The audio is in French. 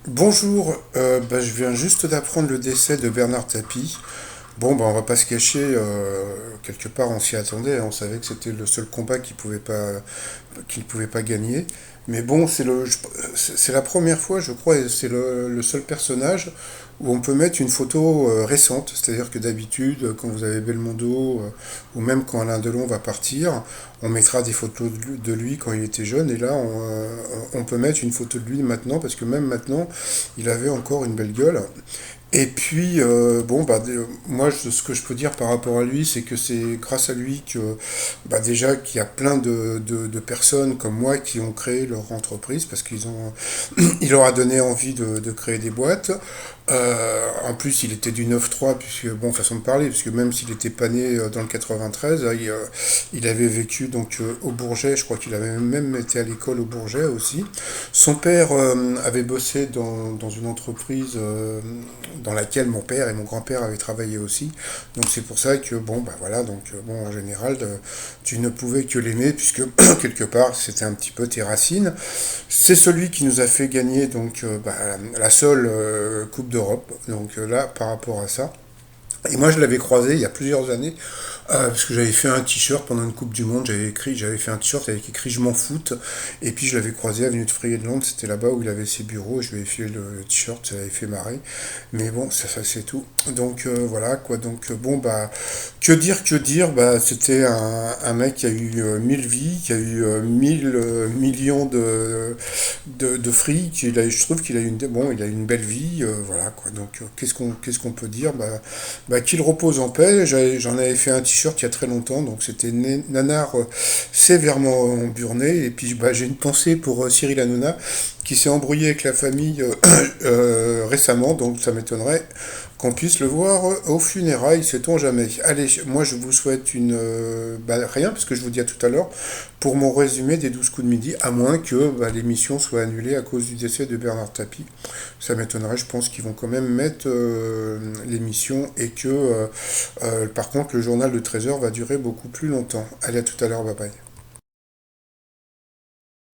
Bonjour, je viens juste d'apprendre le décès de Bernard Tapie. Bon, on va pas se cacher, quelque part on s'y attendait, hein. On savait que c'était le seul combat qu'il pouvait pas gagner. Mais bon, c'est la première fois, je crois, et c'est le seul personnage où on peut mettre une photo récente. C'est-à-dire que d'habitude, quand vous avez Belmondo, ou même quand Alain Delon va partir, on mettra des photos de lui quand il était jeune. Et là, on peut mettre une photo de lui maintenant, parce que même maintenant, il avait encore une belle gueule. Et puis, moi, ce que je peux dire par rapport à lui, c'est que c'est grâce à lui que, déjà, qu'il y a plein de personnes comme moi qui ont créé leur entreprise parce il leur a donné envie de créer des boîtes. En plus, il était du 9-3, puisque, bon, façon de parler, puisque même s'il n'était pas né dans le 93, il avait vécu donc au Bourget, je crois qu'il avait même été à l'école au Bourget aussi. Son père avait bossé dans une entreprise dans laquelle mon père et mon grand-père avaient travaillé aussi. Donc c'est pour ça que, en général, tu ne pouvais que l'aimer, puisque quelque part, c'était un petit peu tes racines. C'est celui qui nous a fait gagner la seule Coupe d'Europe. Donc là, par rapport à ça. Et moi, je l'avais croisé il y a plusieurs années, parce que j'avais fait un t-shirt pendant une Coupe du Monde. J'avais fait un t-shirt avec écrit "Je m'en foute", et puis je l'avais croisé avenue de Frier de Londres. C'était là-bas où il avait ses bureaux. Et je lui avais filé le t-shirt, ça avait fait marrer. Mais bon, ça c'est tout. Donc voilà quoi. Donc que dire. C'était un mec qui a eu 1000 vies, qui a eu 1000 millions de fric. Je trouve qu'il a eu il a eu une belle vie. Voilà quoi. Donc qu'est-ce qu'on peut dire. Qu'il repose en paix. J'en avais fait un t-shirt il y a très longtemps, donc c'était Nanar sévèrement burné. Et puis j'ai une pensée pour Cyril Hanouna, qui s'est embrouillé avec la famille récemment, donc ça m'étonnerait qu'on puisse le voir aux funérailles, sait-on jamais. Allez, moi je vous souhaite rien, parce que je vous dis à tout à l'heure, pour mon résumé des 12 coups de midi, à moins que l'émission soit annulée à cause du décès de Bernard Tapie. Ça m'étonnerait, je pense qu'ils vont quand même mettre l'émission, et que par contre le journal de 13 heures va durer beaucoup plus longtemps. Allez, à tout à l'heure, bye bye.